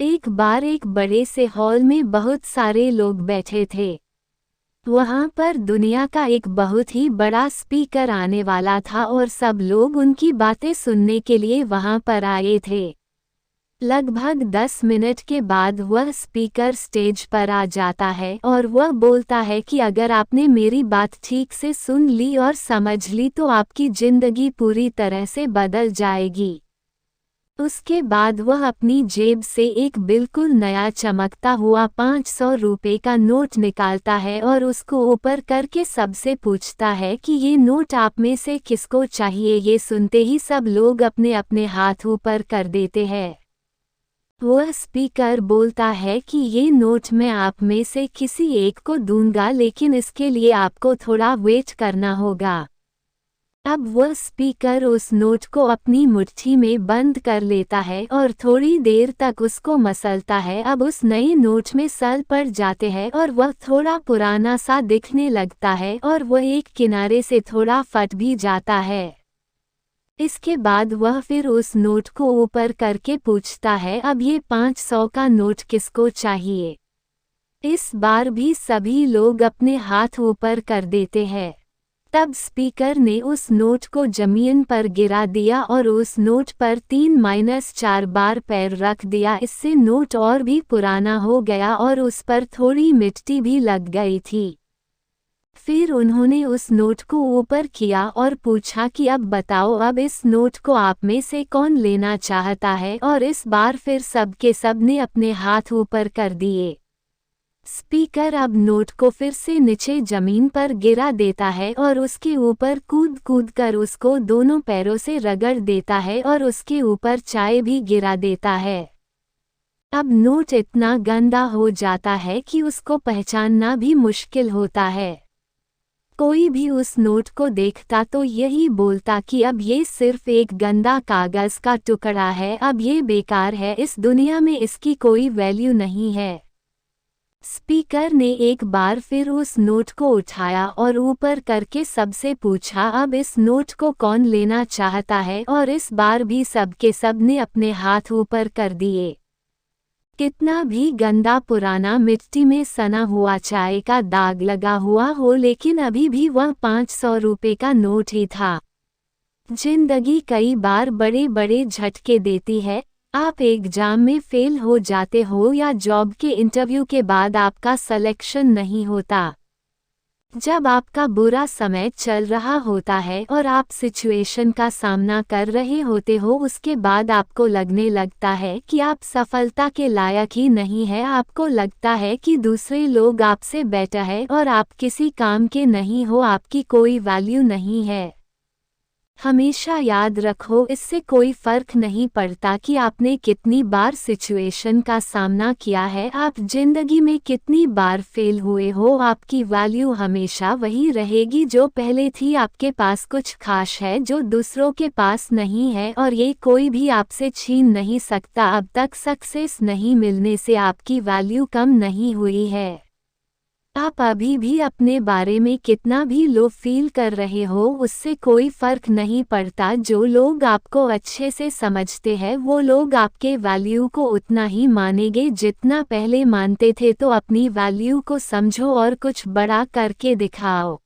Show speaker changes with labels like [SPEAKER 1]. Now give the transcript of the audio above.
[SPEAKER 1] एक बार एक बड़े से हॉल में बहुत सारे लोग बैठे थे। वहां पर दुनिया का एक बहुत ही बड़ा स्पीकर आने वाला था और सब लोग उनकी बातें सुनने के लिए वहां पर आए थे। लगभग 10 मिनट के बाद वह स्पीकर स्टेज पर आ जाता है और वह बोलता है कि अगर आपने मेरी बात ठीक से सुन ली और समझ ली तो आपकी जिंदगी पूरी तरह से बदल जाएगी। उसके बाद वह अपनी जेब से एक बिल्कुल नया चमकता हुआ 500 रुपये का नोट निकालता है और उसको ऊपर करके सबसे पूछता है कि ये नोट आप में से किसको चाहिए। ये सुनते ही सब लोग अपने अपने हाथ ऊपर कर देते हैं। वह स्पीकर बोलता है कि ये नोट मैं आप में से किसी एक को दूंगा, लेकिन इसके लिए आपको थोड़ा वेट करना होगा। अब वह स्पीकर उस नोट को अपनी मुट्ठी में बंद कर लेता है और थोड़ी देर तक उसको मसलता है। अब उस नए नोट में सल पड़ जाते हैं और वह थोड़ा पुराना सा दिखने लगता है और वह एक किनारे से थोड़ा फट भी जाता है। इसके बाद वह फिर उस नोट को ऊपर करके पूछता है, अब ये 500 का नोट किसको चाहिए। इस बार भी सभी लोग अपने हाथ ऊपर कर देते हैं। तब स्पीकर ने उस नोट को जमीन पर गिरा दिया और उस नोट पर 3-4 बार पैर रख दिया। इससे नोट और भी पुराना हो गया और उस पर थोड़ी मिट्टी भी लग गई थी। फिर उन्होंने उस नोट को ऊपर किया और पूछा कि अब बताओ, अब इस नोट को आप में से कौन लेना चाहता है। और इस बार फिर सबके सब ने अपने हाथ ऊपर कर दिए। स्पीकर अब नोट को फिर से नीचे जमीन पर गिरा देता है और उसके ऊपर कूद कूद कर उसको दोनों पैरों से रगड़ देता है और उसके ऊपर चाय भी गिरा देता है। अब नोट इतना गंदा हो जाता है कि उसको पहचानना भी मुश्किल होता है। कोई भी उस नोट को देखता तो यही बोलता कि अब ये सिर्फ एक गंदा कागज का टुकड़ा है, अब ये बेकार है, इस दुनिया में इसकी कोई वैल्यू नहीं है। स्पीकर ने एक बार फिर उस नोट को उठाया और ऊपर करके सबसे पूछा, अब इस नोट को कौन लेना चाहता है। और इस बार भी सबके सब ने अपने हाथ ऊपर कर दिए। कितना भी गंदा पुराना मिट्टी में सना हुआ चाय का दाग लगा हुआ हो, लेकिन अभी भी वह 500 रुपये का नोट ही था। जिंदगी कई बार बड़े बड़े झटके देती है। आप एग्जाम में फेल हो जाते हो या जॉब के इंटरव्यू के बाद आपका सिलेक्शन नहीं होता। जब आपका बुरा समय चल रहा होता है और आप सिचुएशन का सामना कर रहे होते हो, उसके बाद आपको लगने लगता है कि आप सफलता के लायक ही नहीं है। आपको लगता है कि दूसरे लोग आपसे बेटर है और आप किसी काम के नहीं हो, आपकी कोई वैल्यू नहीं है। हमेशा याद रखो, इससे कोई फर्क नहीं पड़ता कि आपने कितनी बार सिचुएशन का सामना किया है, आप जिंदगी में कितनी बार फेल हुए हो, आपकी वैल्यू हमेशा वही रहेगी जो पहले थी। आपके पास कुछ खास है जो दूसरों के पास नहीं है और ये कोई भी आपसे छीन नहीं सकता। अब तक सक्सेस नहीं मिलने से आपकी वैल्यू कम नहीं हुई है। आप अभी भी अपने बारे में कितना भी लो फील कर रहे हो, उससे कोई फर्क नहीं पड़ता। जो लोग आपको अच्छे से समझते हैं वो लोग आपके वैल्यू को उतना ही मानेंगे जितना पहले मानते थे। तो अपनी वैल्यू को समझो और कुछ बड़ा करके दिखाओ।